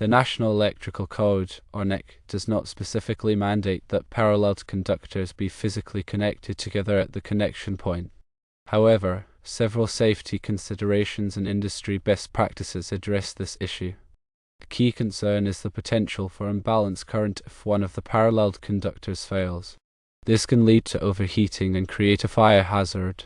The National Electrical Code, or NEC, does not specifically mandate that parallel conductors be physically connected together at the connection point. However, several safety considerations and industry best practices address this issue. A key concern is the potential for imbalanced current if one of the paralleled conductors fails. This can lead to overheating and create a fire hazard.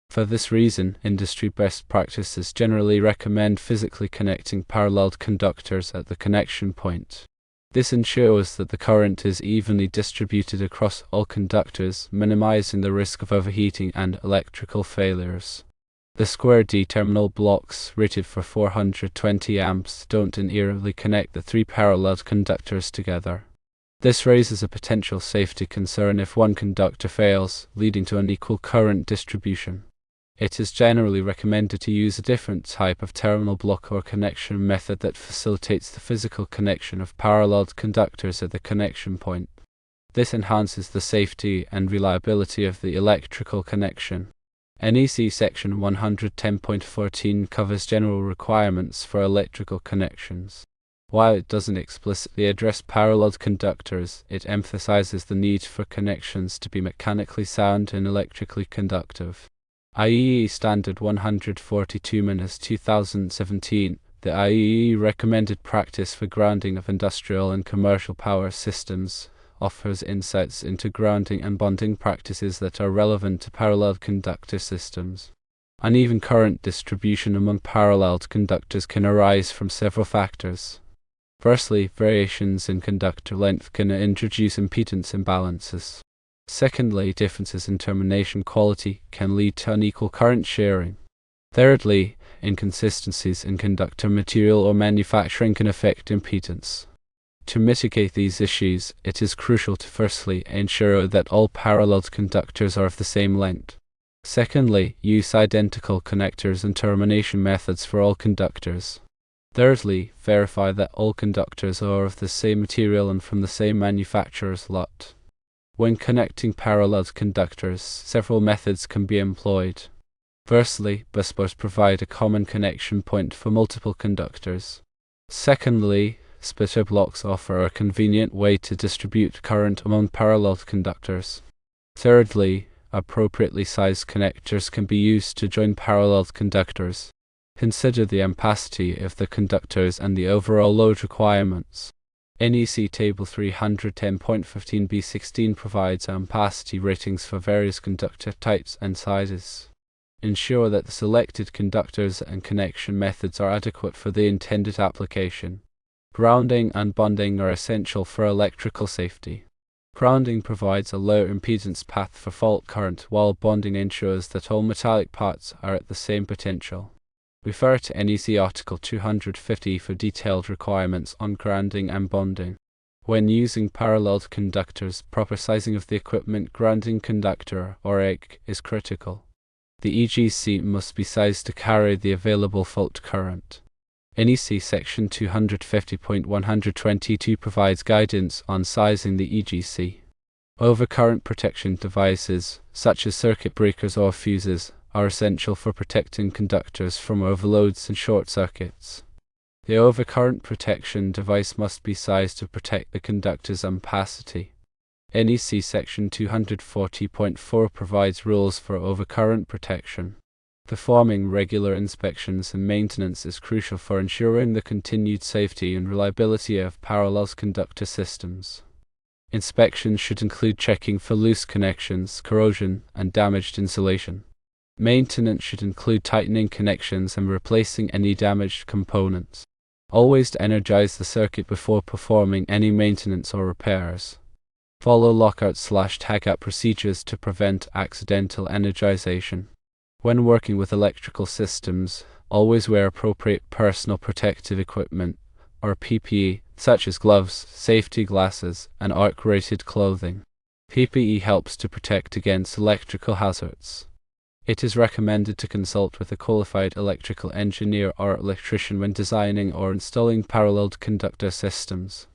For this reason, industry best practices generally recommend physically connecting paralleled conductors at the connection point. This ensures that the current is evenly distributed across all conductors, minimizing the risk of overheating and electrical failures. The square D terminal blocks, rated for 420 amps, don't inevitably connect the three paralleled conductors together. This raises a potential safety concern if one conductor fails, leading to unequal current distribution. It is generally recommended to use a different type of terminal block or connection method that facilitates the physical connection of paralleled conductors at the connection point. This enhances the safety and reliability of the electrical connection. NEC Section 110.14 covers general requirements for electrical connections. While it doesn't explicitly address paralleled conductors, it emphasizes the need for connections to be mechanically sound and electrically conductive. IEEE Standard 142-2017, the IEEE recommended practice for grounding of industrial and commercial power systems, offers insights into grounding and bonding practices that are relevant to paralleled conductor systems. Uneven current distribution among paralleled conductors can arise from several factors. Firstly, variations in conductor length can introduce impedance imbalances. Secondly, differences in termination quality can lead to unequal current sharing. Thirdly, inconsistencies in conductor material or manufacturing can affect impedance. To mitigate these issues, it is crucial to firstly ensure that all paralleled conductors are of the same length. Secondly, use identical connectors and termination methods for all conductors. Thirdly, verify that all conductors are of the same material and from the same manufacturer's lot. When connecting paralleled conductors, several methods can be employed. Firstly, busbars provide a common connection point for multiple conductors. Secondly, splitter blocks offer a convenient way to distribute current among paralleled conductors. Thirdly, appropriately sized connectors can be used to join paralleled conductors. Consider the ampacity of the conductors and the overall load requirements. NEC Table 310.15b16 provides ampacity ratings for various conductor types and sizes. Ensure that the selected conductors and connection methods are adequate for the intended application. Grounding and bonding are essential for electrical safety. Grounding provides a low impedance path for fault current, while bonding ensures that all metallic parts are at the same potential. Refer to NEC Article 250 for detailed requirements on grounding and bonding. When using paralleled conductors, proper sizing of the equipment grounding conductor, or EG, is critical. The EGC must be sized to carry the available fault current. NEC Section 250.122 provides guidance on sizing the EGC. Overcurrent protection devices, such as circuit breakers or fuses, are essential for protecting conductors from overloads and short circuits. The overcurrent protection device must be sized to protect the conductor's ampacity. NEC Section 240.4 provides rules for overcurrent protection. Performing regular inspections and maintenance is crucial for ensuring the continued safety and reliability of parallel conductor systems. Inspections should include checking for loose connections, corrosion, and damaged insulation. Maintenance should include tightening connections and replacing any damaged components. Always energize the circuit before performing any maintenance or repairs. Follow lockout/tagout procedures to prevent accidental energization. When working with electrical systems, always wear appropriate personal protective equipment, or PPE, such as gloves, safety glasses, and arc-rated clothing. PPE helps to protect against electrical hazards. It is recommended to consult with a qualified electrical engineer or electrician when designing or installing paralleled conductor systems.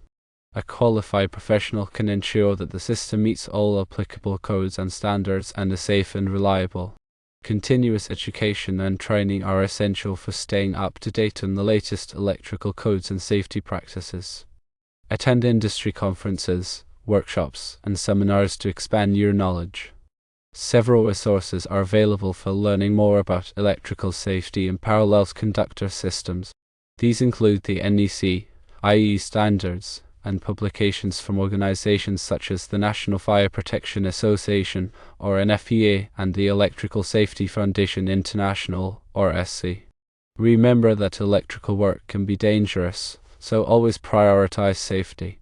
A qualified professional can ensure that the system meets all applicable codes and standards and is safe and reliable. Continuous education and training are essential for staying up to date on the latest electrical codes and safety practices. Attend industry conferences, workshops, and seminars to expand your knowledge. Several resources are available for learning more about electrical safety and parallel conductor systems. These include the NEC, IE standards, and publications from organizations such as the National Fire Protection Association, or NFPA, and the Electrical Safety Foundation International, or SC. Remember that electrical work can be dangerous, so always prioritize safety.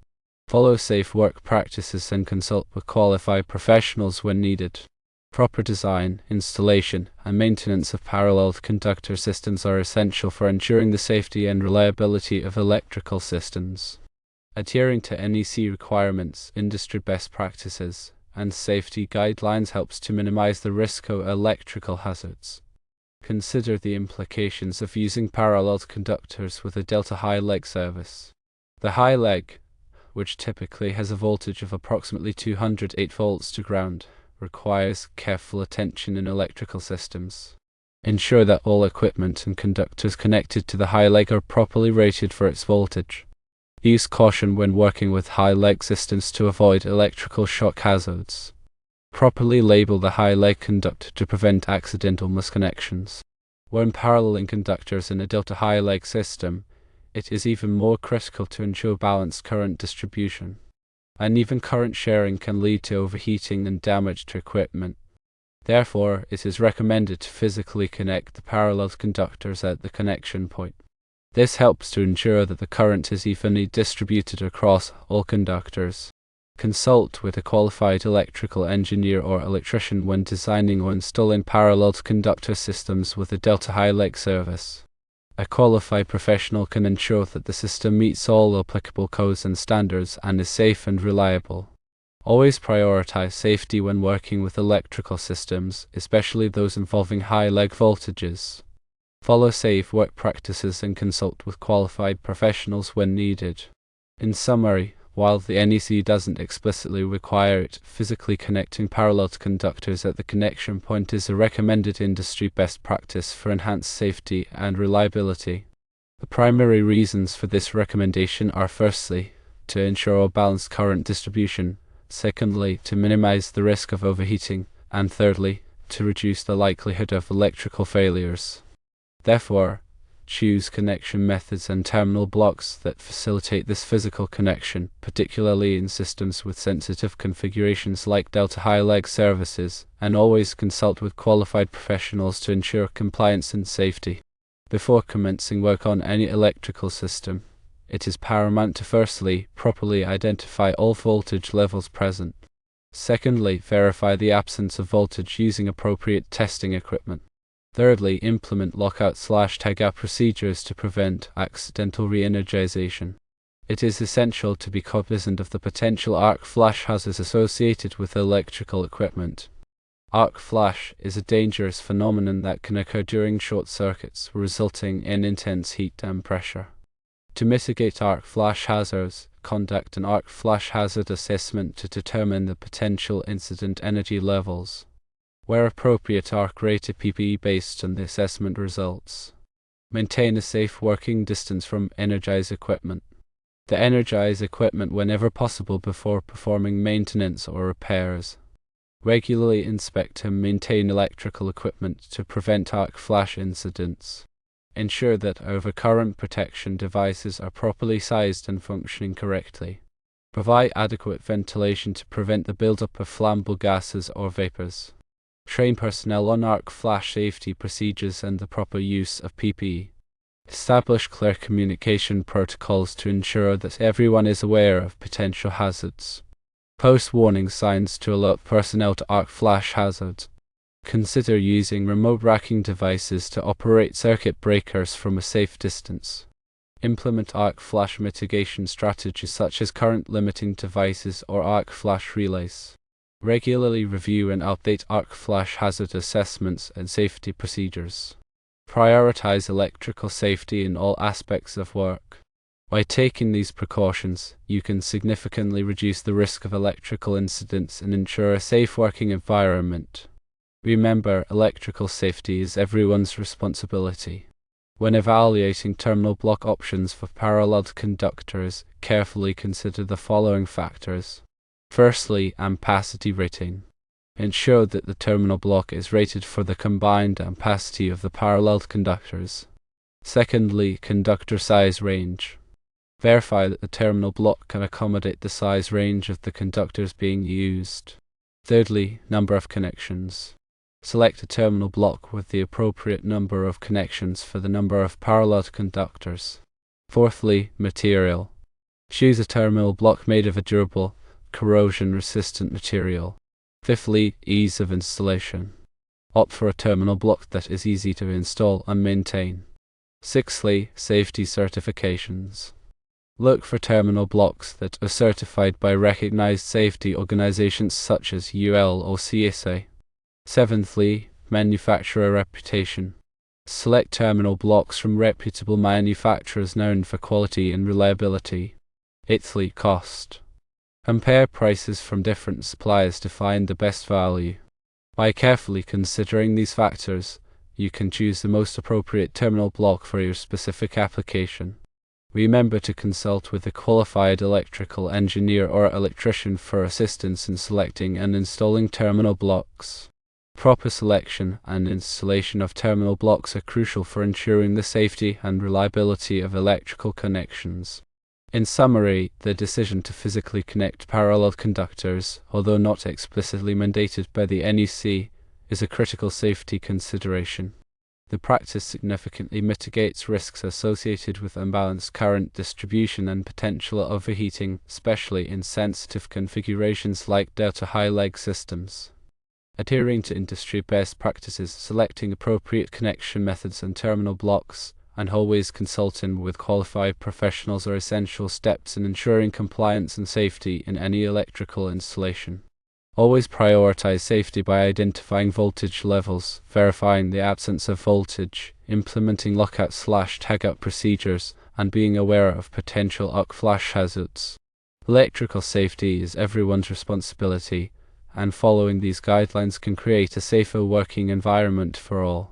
Follow safe work practices and consult with qualified professionals when needed. Proper design, installation, and maintenance of parallel conductor systems are essential for ensuring the safety and reliability of electrical systems. Adhering to NEC requirements, industry best practices, and safety guidelines helps to minimize the risk of electrical hazards. Consider the implications of using parallel conductors with a delta high leg service. The high leg, which typically has a voltage of approximately 208 volts to ground, requires careful attention in electrical systems. Ensure that all equipment and conductors connected to the high leg are properly rated for its voltage. Use caution when working with high leg systems to avoid electrical shock hazards. Properly label the high leg conductor to prevent accidental misconnections. When paralleling conductors in a delta high leg system, it is even more critical to ensure balanced current distribution. Uneven current sharing can lead to overheating and damage to equipment. Therefore, it is recommended to physically connect the parallel conductors at the connection point. This helps to ensure that the current is evenly distributed across all conductors. Consult with a qualified electrical engineer or electrician when designing or installing parallel conductor systems with a delta high leg service. A qualified professional can ensure that the system meets all applicable codes and standards and is safe and reliable. Always prioritize safety when working with electrical systems, especially those involving high leg voltages. Follow safe work practices and consult with qualified professionals when needed. In summary, while the NEC doesn't explicitly require it, physically connecting parallel conductors at the connection point is a recommended industry best practice for enhanced safety and reliability. The primary reasons for this recommendation are firstly, to ensure a balanced current distribution, secondly, to minimize the risk of overheating, and thirdly, to reduce the likelihood of electrical failures. Therefore, choose connection methods and terminal blocks that facilitate this physical connection, particularly in systems with sensitive configurations like delta high leg services, and always consult with qualified professionals to ensure compliance and safety. Before commencing work on any electrical system, it is paramount to firstly, properly identify all voltage levels present. Secondly, verify the absence of voltage using appropriate testing equipment. Thirdly, implement lockout/tagout procedures to prevent accidental re-energization. It is essential to be cognizant of the potential arc flash hazards associated with electrical equipment. Arc flash is a dangerous phenomenon that can occur during short circuits, resulting in intense heat and pressure. To mitigate arc flash hazards, conduct an arc flash hazard assessment to determine the potential incident energy levels. Where appropriate, arc-rated PPE based on the assessment results. Maintain a safe working distance from energized equipment. De-energize equipment whenever possible before performing maintenance or repairs. Regularly inspect and maintain electrical equipment to prevent arc flash incidents. Ensure that overcurrent protection devices are properly sized and functioning correctly. Provide adequate ventilation to prevent the buildup of flammable gases or vapors. Train personnel on arc flash safety procedures and the proper use of PPE. Establish clear communication protocols to ensure that everyone is aware of potential hazards. Post warning signs to alert personnel to arc flash hazards. Consider using remote racking devices to operate circuit breakers from a safe distance. Implement arc flash mitigation strategies such as current limiting devices or arc flash relays. Regularly review and update arc flash hazard assessments and safety procedures. Prioritize electrical safety in all aspects of work. By taking these precautions, you can significantly reduce the risk of electrical incidents and ensure a safe working environment. Remember, electrical safety is everyone's responsibility. When evaluating terminal block options for paralleled conductors, carefully consider the following factors. Firstly, ampacity rating. Ensure that the terminal block is rated for the combined ampacity of the paralleled conductors. Secondly, conductor size range. Verify that the terminal block can accommodate the size range of the conductors being used. Thirdly, number of connections. Select a terminal block with the appropriate number of connections for the number of paralleled conductors. Fourthly, material. Choose a terminal block made of a durable, corrosion-resistant material. Fifthly, ease of installation. Opt for a terminal block that is easy to install and maintain. Sixthly, safety certifications. Look for terminal blocks that are certified by recognized safety organizations such as UL or CSA. Seventhly, manufacturer reputation. Select terminal blocks from reputable manufacturers known for quality and reliability. Eighthly, cost. Compare prices from different suppliers to find the best value. By carefully considering these factors, you can choose the most appropriate terminal block for your specific application. Remember to consult with a qualified electrical engineer or electrician for assistance in selecting and installing terminal blocks. Proper selection and installation of terminal blocks are crucial for ensuring the safety and reliability of electrical connections. In summary, the decision to physically connect parallel conductors, although not explicitly mandated by the NEC, is a critical safety consideration. The practice significantly mitigates risks associated with unbalanced current distribution and potential overheating, especially in sensitive configurations like delta-high leg systems. Adhering to industry best practices, selecting appropriate connection methods and terminal blocks, and always consulting with qualified professionals are essential steps in ensuring compliance and safety in any electrical installation. Always prioritize safety by identifying voltage levels, verifying the absence of voltage, implementing lockout/tagout procedures, and being aware of potential arc flash hazards. Electrical safety is everyone's responsibility, and following these guidelines can create a safer working environment for all.